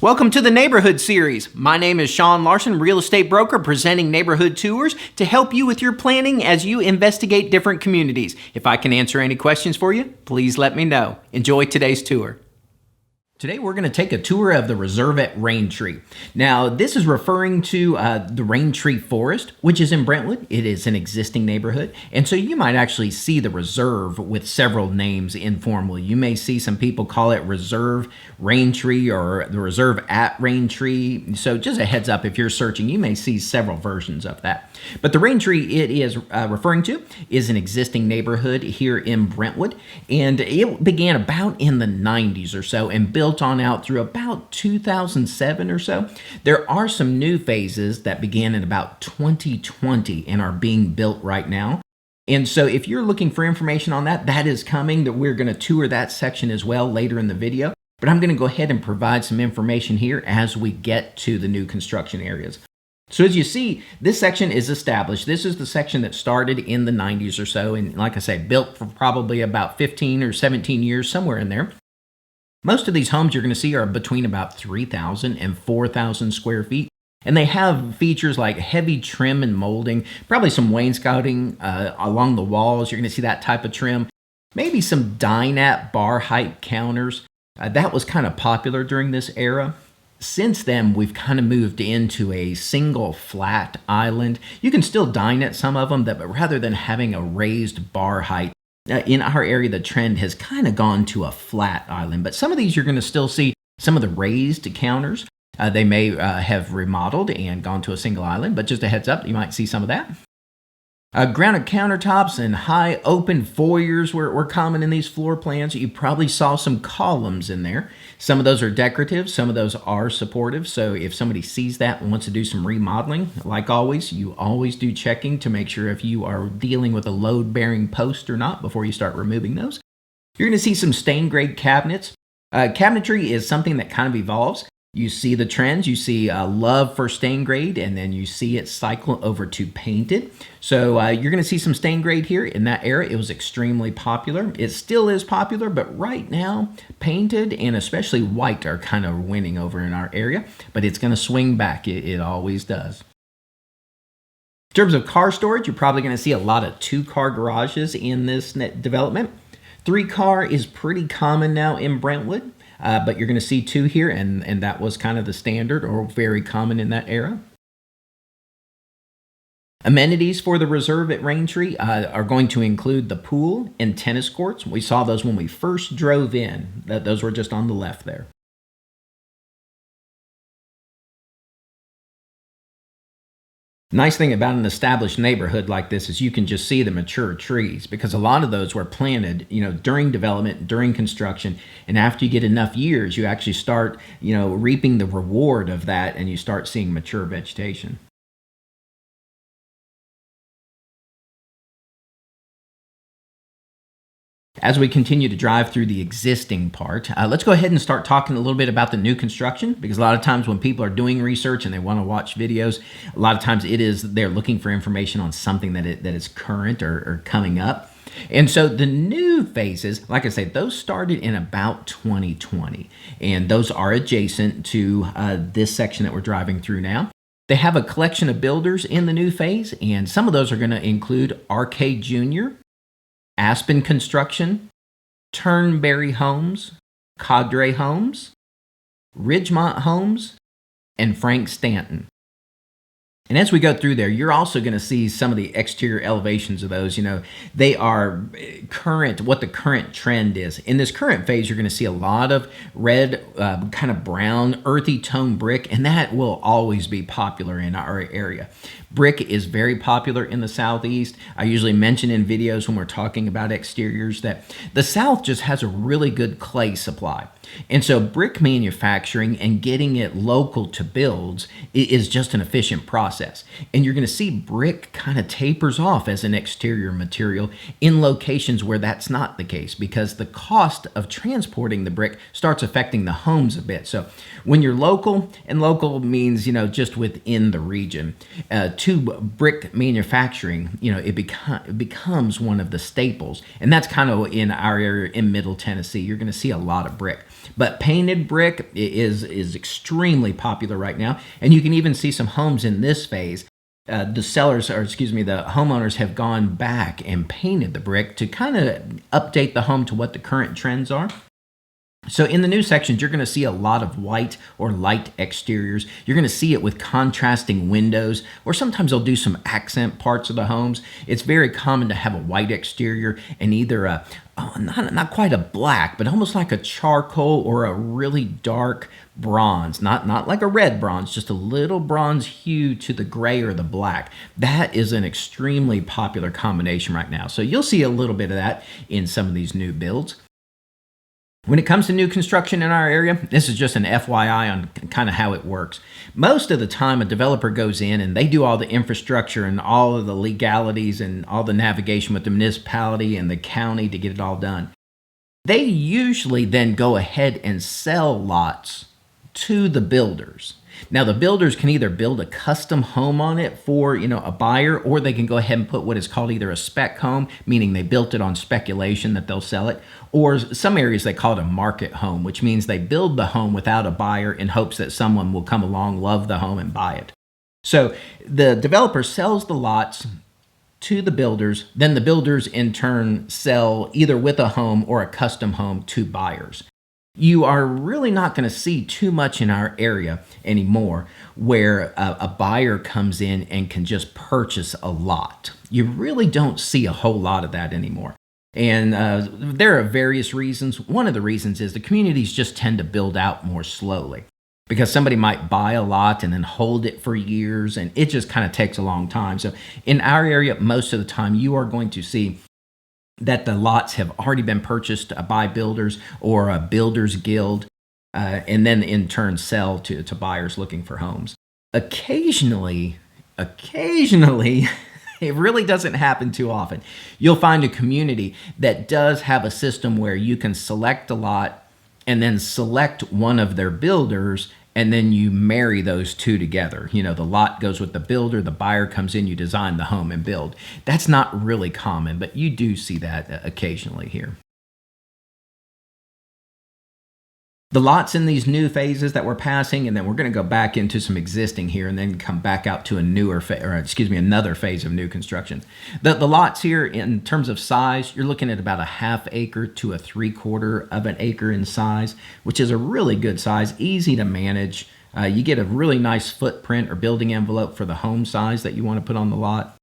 Welcome to the Neighborhood Series. My name is Sean Larson, real estate broker, presenting neighborhood tours to help you with your planning as you investigate different communities. If I can answer any questions for you, please let me know. Enjoy today's tour. Today we're going to take a tour of the reserve at Raintree. Now this is referring to the Raintree Forest, which is in Brentwood. It is an existing neighborhood, and so you might actually see the reserve with several names informally. You may see some people call it Reserve Raintree or the Reserve at Raintree. So just a heads up, if you're searching, you may see several versions of that. But the Raintree it is referring to is an existing neighborhood here in Brentwood, and it began about in the 90s or so and built on out through about 2007 or so. There are some new phases that began in about 2020 and are being built right now. And so if you're looking for information on that, that is coming, that we're going to tour that section as well later in the video. But I'm going to go ahead and provide some information here as we get to the new construction areas. So as you see, this section is established. This is the section that started in the 90s or so, and like I say, built for probably about 15 or 17 years, somewhere in there. Most of these homes you're going to see are between about 3,000 and 4,000 square feet, and they have features like heavy trim and molding, probably some wainscoting along the walls. You're going to see that type of trim, maybe some dinette bar height counters. That was kind of popular during this era. Since then, we've kind of moved into a single flat island. You can still dine at some of them, but rather than having a raised bar height, in our area, the trend has kind of gone to a flat island. But some of these you're going to still see some of the raised counters. They may have remodeled and gone to a single island, but just a heads up, you might see some of that. Granite countertops and high open foyers were common in these floor plans. You probably saw some columns in there. Some of those are decorative, some of those are supportive. So if somebody sees that and wants to do some remodeling, like always, you always do checking to make sure if you are dealing with a load-bearing post or not before you start removing those. You're going to see some stained grade cabinets. Cabinetry is something that kind of evolves. You see the trends, you see love for stain grade, and then you see it cycle over to painted. So you're going to see some stain grade here. In that era, it was extremely popular. It still is popular, but right now, painted and especially white are kind of winning over in our area, but it's going to swing back. It always does. In terms of car storage, you're probably going to see a lot of 2-car garages in this development. 3-car is pretty common now in Brentwood. But you're going to see 2 here, and that was kind of the standard or very common in that era. Amenities for the reserve at Raintree are going to include the pool and tennis courts. We saw those when we first drove in. Those were just on the left there. Nice thing about an established neighborhood like this is you can just see the mature trees, because a lot of those were planted, during development, during construction, and after you get enough years, you actually start, reaping the reward of that, and you start seeing mature vegetation. As we continue to drive through the existing part, let's go ahead and start talking a little bit about the new construction, because a lot of times when people are doing research and they want to watch videos, a lot of times they're looking for information on something that is current or coming up. And so the new phases, like I say, those started in about 2020, and those are adjacent to this section that we're driving through now. They have a collection of builders in the new phase, and some of those are going to include Arcade Jr., Aspen Construction, Turnberry Homes, Cadre Homes, Ridgemont Homes, and Frank Stanton. And as we go through there, you're also going to see some of the exterior elevations of those. They are current, what the current trend is. In this current phase, you're going to see a lot of red, kind of brown, earthy tone brick, and that will always be popular in our area. Brick is very popular in the Southeast. I usually mention in videos when we're talking about exteriors that the South just has a really good clay supply. And so brick manufacturing and getting it local to builds is just an efficient process. And you're going to see brick kind of tapers off as an exterior material in locations where that's not the case, because the cost of transporting the brick starts affecting the homes a bit. So when you're local, and local means, just within the region, to brick manufacturing, it becomes one of the staples. And that's kind of in our area in Middle Tennessee. You're going to see a lot of brick. But painted brick is extremely popular right now. And you can even see some homes in this phase. The homeowners have gone back and painted the brick to kind of update the home to what the current trends are. So in the new sections, you're going to see a lot of white or light exteriors. You're going to see it with contrasting windows, or sometimes they'll do some accent parts of the homes. It's very common to have a white exterior and either not quite a black, but almost like a charcoal or a really dark bronze, not like a red bronze, just a little bronze hue to the gray or the black. That is an extremely popular combination right now. So you'll see a little bit of that in some of these new builds. When it comes to new construction in our area, this is just an FYI on kind of how it works. Most of the time, a developer goes in and they do all the infrastructure and all of the legalities and all the navigation with the municipality and the county to get it all done. They usually then go ahead and sell lots to the builders. Now, the builders can either build a custom home on it for, a buyer, or they can go ahead and put what is called either a spec home, meaning they built it on speculation that they'll sell it, or some areas they call it a market home, which means they build the home without a buyer in hopes that someone will come along, love the home, and buy it. So the developer sells the lots to the builders, then the builders in turn sell either with a home or a custom home to buyers. You are really not going to see too much in our area anymore where a buyer comes in and can just purchase a lot. You really don't see a whole lot of that anymore. And there are various reasons. One of the reasons is the communities just tend to build out more slowly because somebody might buy a lot and then hold it for years, and it just kind of takes a long time. So in our area, most of the time, you are going to see that the lots have already been purchased by builders or a builders guild, and then in turn sell to buyers looking for homes. Occasionally, it really doesn't happen too often. You'll find a community that does have a system where you can select a lot and then select one of their builders, and then you marry those two together. The lot goes with the builder, the buyer comes in, you design the home and build. That's not really common, but you do see that occasionally here. The lots in these new phases that we're passing, and then we're going to go back into some existing here and then come back out to another phase of new construction. The lots here in terms of size, you're looking at about a ½ acre to a 3/4 of an acre in size, which is a really good size, easy to manage. You get a really nice footprint or building envelope for the home size that you want to put on the lot.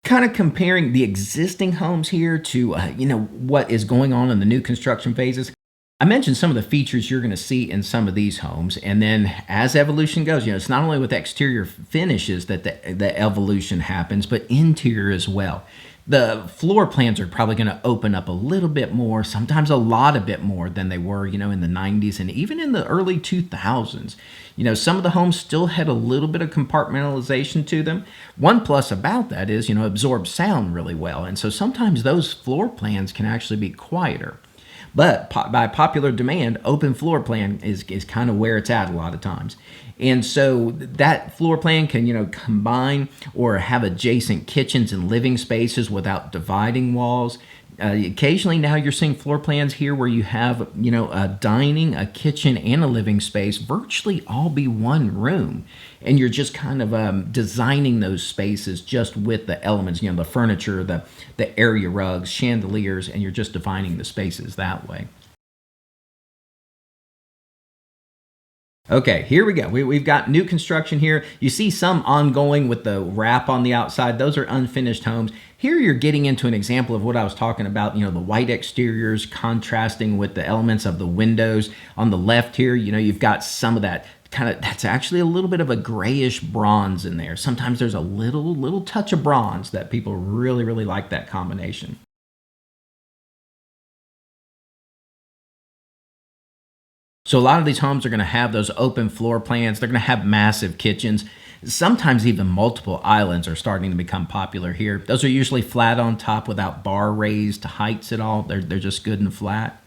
Kind of comparing the existing homes here to, what is going on in the new construction phases. I mentioned some of the features you're going to see in some of these homes. And then as evolution goes, it's not only with exterior finishes that the evolution happens, but interior as well. The floor plans are probably going to open up a little bit more, sometimes a lot a bit more than they were, in the 90s and even in the early 2000s. Some of the homes still had a little bit of compartmentalization to them. One plus about that is, absorb sound really well. And so sometimes those floor plans can actually be quieter. But by popular demand, open floor plan is kind of where it's at a lot of times. And so that floor plan can, combine or have adjacent kitchens and living spaces without dividing walls. Occasionally now you're seeing floor plans here where you have, a dining, a kitchen, and a living space virtually all be one room. And you're just kind of designing those spaces just with the elements, the furniture, the area rugs, chandeliers, and you're just defining the spaces that way. Okay, here we go. We've got new construction here. You see some ongoing with the wrap on the outside. Those are unfinished homes. Here you're getting into an example of what I was talking about, the white exteriors contrasting with the elements of the windows. On the left here, you've got some of that that's actually a little bit of a grayish bronze in there. Sometimes there's a little touch of bronze that people really, really like that combination. So a lot of these homes are going to have those open floor plans. They're going to have massive kitchens. Sometimes even multiple islands are starting to become popular here. Those are usually flat on top without bar raised heights at all. They're just good and flat.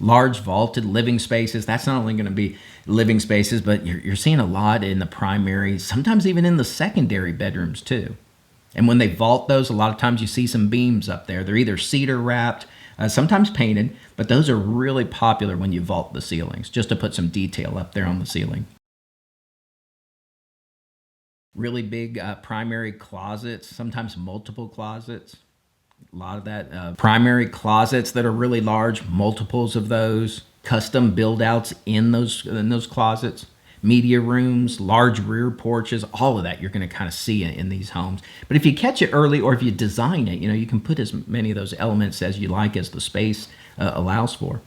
Large vaulted living spaces. That's not only going to be living spaces, but you're seeing a lot in the primary, sometimes even in the secondary bedrooms too. And when they vault those, a lot of times you see some beams up there. They're either cedar wrapped, sometimes painted, but those are really popular when you vault the ceilings, just to put some detail up there on the ceiling. Really big primary closets, sometimes multiple closets. A lot of that. Primary closets that are really large, multiples of those. Custom build outs in those closets. Media rooms, large rear porches, all of that you're going to kind of see in these homes. But if you catch it early, or if you design it, you can put as many of those elements as you like, as the space allows for.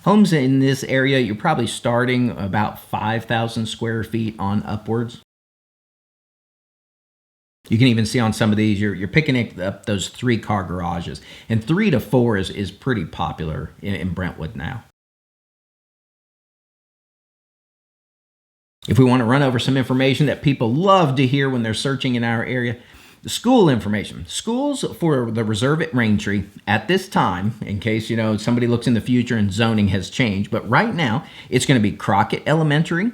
Homes in this area, you're probably starting about 5,000 square feet on upwards. You can even see on some of these, you're picking up those 3-car garages. And 3 to 4 is pretty popular in Brentwood now. If we want to run over some information that people love to hear when they're searching in our area, the school information. Schools for the Reserve at Raintree at this time, in case somebody looks in the future and zoning has changed, but right now it's going to be Crockett Elementary,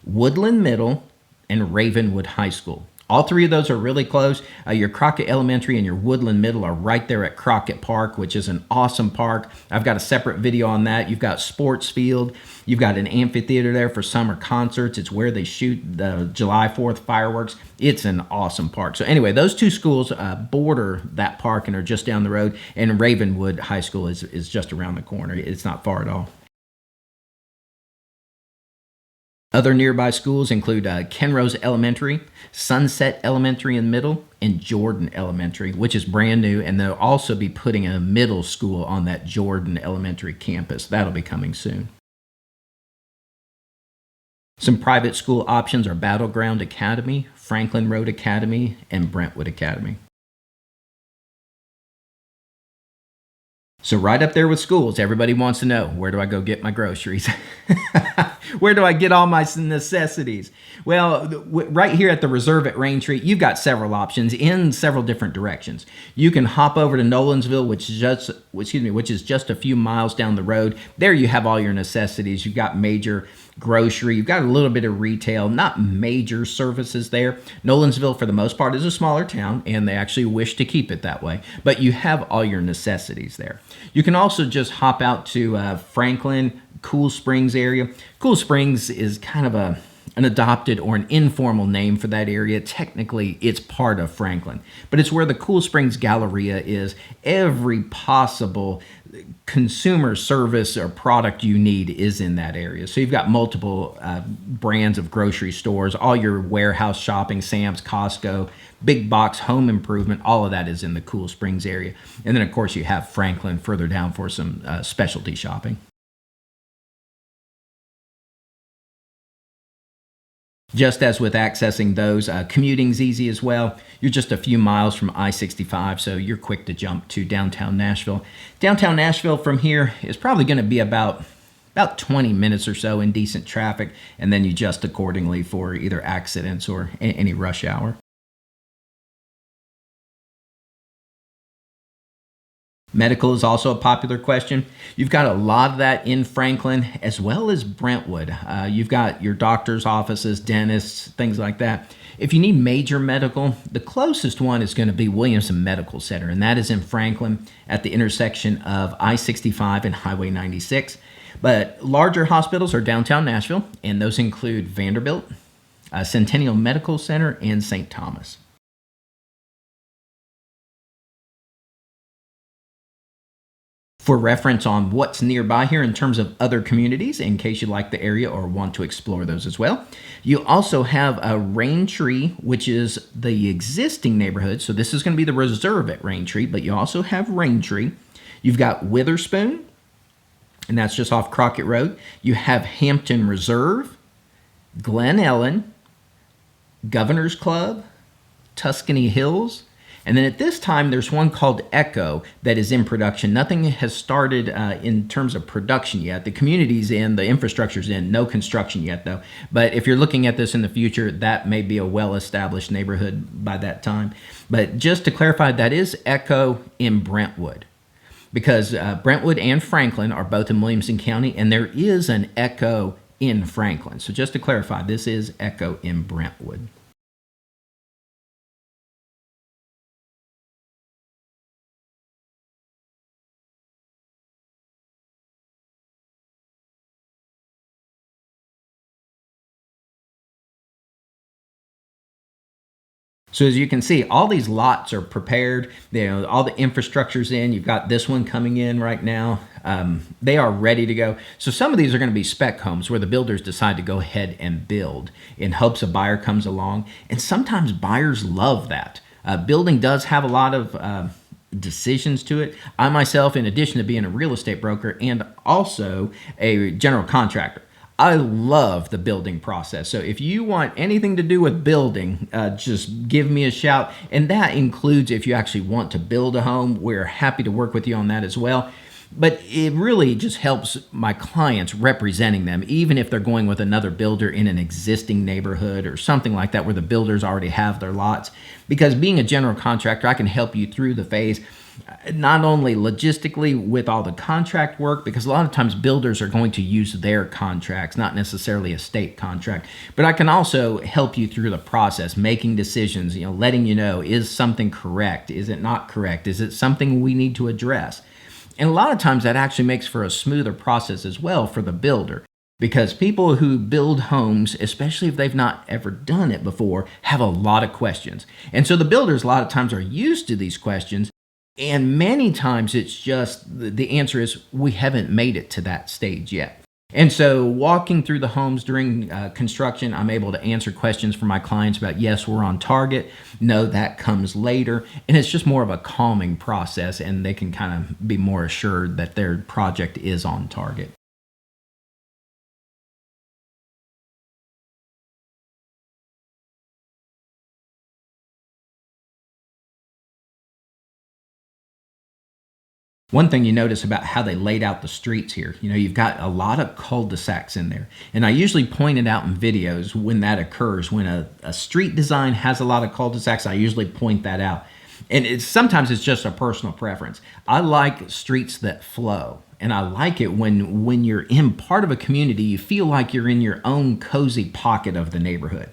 Woodland Middle, and Ravenwood High School. All 3 of those are really close. Your Crockett Elementary and your Woodland Middle are right there at Crockett Park, which is an awesome park. I've got a separate video on that. You've got sports field. You've got an amphitheater there for summer concerts. It's where they shoot the July 4th fireworks. It's an awesome park. So anyway, those 2 schools border that park and are just down the road. And Ravenwood High School is just around the corner. It's not far at all. Other nearby schools include Kenrose Elementary, Sunset Elementary and Middle, and Jordan Elementary, which is brand new, and they'll also be putting a middle school on that Jordan Elementary campus. That'll be coming soon. Some private school options are Battleground Academy, Franklin Road Academy, and Brentwood Academy. So right up there with schools, everybody wants to know, where do I go get my groceries? Where do I get all my necessities? Well, right here at the Reserve at Raintree, you've got several options in several different directions. You can hop over to Nolensville, which is just a few miles down the road. There you have all your necessities. You've got major grocery. You've got a little bit of retail, not major services there. Nolensville, for the most part, is a smaller town, and they actually wish to keep it that way. But you have all your necessities there. You can also just hop out to Franklin, Cool Springs area. Cool Springs is kind of an adopted or an informal name for that area. Technically, it's part of Franklin, but it's where the Cool Springs Galleria is. Every possible consumer service or product you need is in that area. So you've got multiple brands of grocery stores, all your warehouse shopping, Sam's, Costco, big box home improvement, all of that is in the Cool Springs area. And then, of course, you have Franklin further down for some specialty shopping. Just as with accessing those, commuting's easy as well. You're just a few miles from I-65, so you're quick to jump to downtown Nashville. Downtown Nashville from here is probably going to be about 20 minutes or so in decent traffic, and then you adjust accordingly for either accidents or any rush hour. Medical is also a popular question. You've got a lot of that in Franklin as well as Brentwood. You've got your doctor's offices, dentists, things like that. If you need major medical, the closest one is going to be Williamson Medical Center, and that is in Franklin at the intersection of I-65 and Highway 96. But larger hospitals are downtown Nashville, and those include Vanderbilt, Centennial Medical Center, and St. Thomas. For reference on what's nearby here in terms of other communities, in case you like the area or want to explore those as well. You also have a Raintree, which is the existing neighborhood. So this is going to be the Reserve at Raintree, but you also have Raintree. You've got Witherspoon, and that's just off Crockett Road. You have Hampton Reserve, Glen Ellen, Governor's Club, Tuscany Hills, and then at this time, there's one called Echo that is in production. Nothing has started in terms of production yet. The community's in, the infrastructure's in, no construction yet though. But if you're looking at this in the future, that may be a well-established neighborhood by that time. But just to clarify, that is Echo in Brentwood. because Brentwood and Franklin are both in Williamson County, and there is an Echo in Franklin. So just to clarify, this is Echo in Brentwood. So as you can see, all these lots are prepared. All the infrastructure's in. You've got this one coming in right now. They are ready to go. So some of these are going to be spec homes where the builders decide to go ahead and build in hopes a buyer comes along. And sometimes buyers love that. Building does have a lot of decisions to it. I myself, in addition to being a real estate broker and also a general contractor, I love the building process. So if you want anything to do with building, just give me a shout. And that includes if you actually want to build a home. We're happy to work with you on that as well. But it really just helps my clients representing them, even if they're going with another builder in an existing neighborhood or something like that where the builders already have their lots. Because being a general contractor, I can help you through the phase, not only logistically with all the contract work, because a lot of times builders are going to use their contracts, not necessarily a state contract, but I can also help you through the process, making decisions, letting you know, is something correct? Is it not correct? Is it something we need to address? And a lot of times that actually makes for a smoother process as well for the builder, because people who build homes, especially if they've not ever done it before, have a lot of questions. And so the builders a lot of times are used to these questions, and many times it's just the answer is we haven't made it to that stage yet. And so walking through the homes during construction, I'm able to answer questions from my clients about, yes, we're on target. No, that comes later. And it's just more of a calming process, and they can kind of be more assured that their project is on target. One thing you notice about how they laid out the streets here, you've got a lot of cul-de-sacs in there. And I usually point it out in videos when that occurs. When a street design has a lot of cul-de-sacs, I usually point that out. And sometimes it's just a personal preference. I like streets that flow. And I like it when you're in part of a community, you feel like you're in your own cozy pocket of the neighborhood.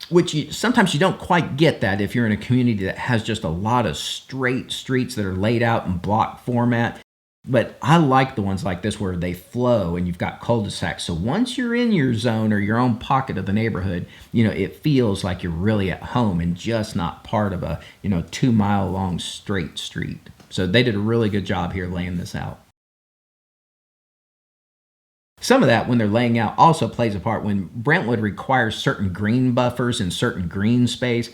Which sometimes you don't quite get that if you're in a community that has just a lot of straight streets that are laid out in block format. But I like the ones like this where they flow and you've got cul-de-sacs. So once you're in your zone or your own pocket of the neighborhood, it feels like you're really at home and just not part of a 2-mile long straight street. So they did a really good job here laying this out. Some of that, when they're laying out, also plays a part. When Brentwood requires certain green buffers and certain green space,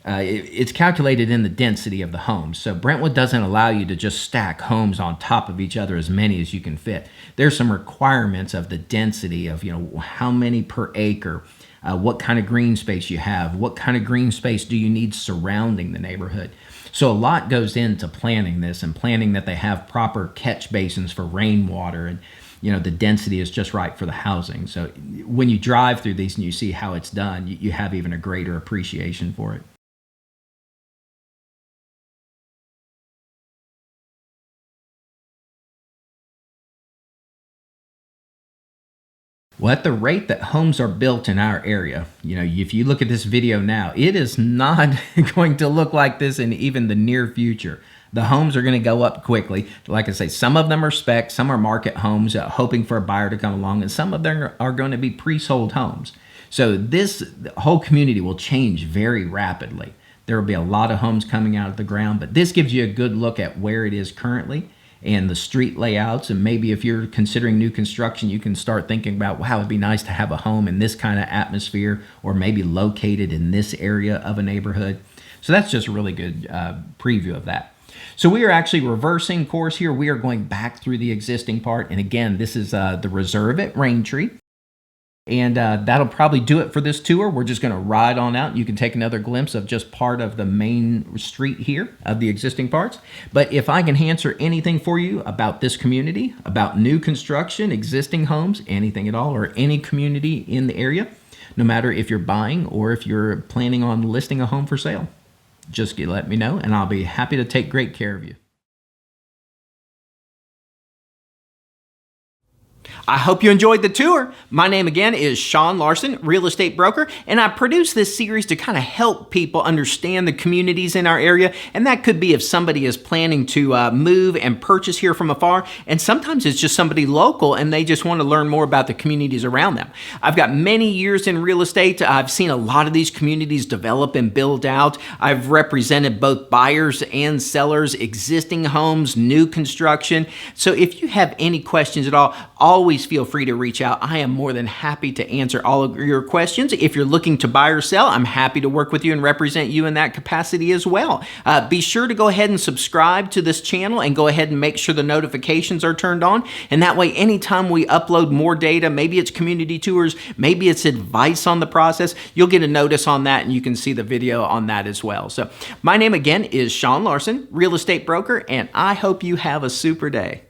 it's calculated in the density of the homes. So Brentwood doesn't allow you to just stack homes on top of each other, as many as you can fit. There's some requirements of the density of how many per acre, what kind of green space you have, what kind of green space do you need surrounding the neighborhood. So a lot goes into planning this and planning that they have proper catch basins for rainwater, and the density is just right for the housing. So when you drive through these and you see how it's done, you have even a greater appreciation for it. Well, at the rate that homes are built in our area, if you look at this video now, it is not going to look like this in even the near future. The homes are going to go up quickly. Like I say, some of them are spec, some are market homes, hoping for a buyer to come along, and some of them are going to be pre-sold homes. So the whole community will change very rapidly. There will be a lot of homes coming out of the ground, but this gives you a good look at where it is currently and the street layouts. And maybe if you're considering new construction, you can start thinking about, wow, it'd be nice to have a home in this kind of atmosphere, or maybe located in this area of a neighborhood. So that's just a really good preview of that. So we are actually reversing course here. We are going back through the existing part. And again, this is the reserve at Raintree. And that'll probably do it for this tour. We're just going to ride on out. You can take another glimpse of just part of the main street here of the existing parts. But if I can answer anything for you about this community, about new construction, existing homes, anything at all, or any community in the area, no matter if you're buying or if you're planning on listing a home for sale, just let me know and I'll be happy to take great care of you. I hope you enjoyed the tour. My name again is Sean Larson, real estate broker, and I produce this series to kind of help people understand the communities in our area. And that could be if somebody is planning to move and purchase here from afar, and sometimes it's just somebody local and they just want to learn more about the communities around them. I've got many years in real estate. I've seen a lot of these communities develop and build out. I've represented both buyers and sellers, existing homes, new construction. So if you have any questions at all, always feel free to reach out. I am more than happy to answer all of your questions. If you're looking to buy or sell, I'm happy to work with you and represent you in that capacity as well. Be sure to go ahead and subscribe to this channel and go ahead and make sure the notifications are turned on. And that way, anytime we upload more data, maybe it's community tours, maybe it's advice on the process, you'll get a notice on that and you can see the video on that as well. So my name again is Sean Larson, real estate broker, and I hope you have a super day.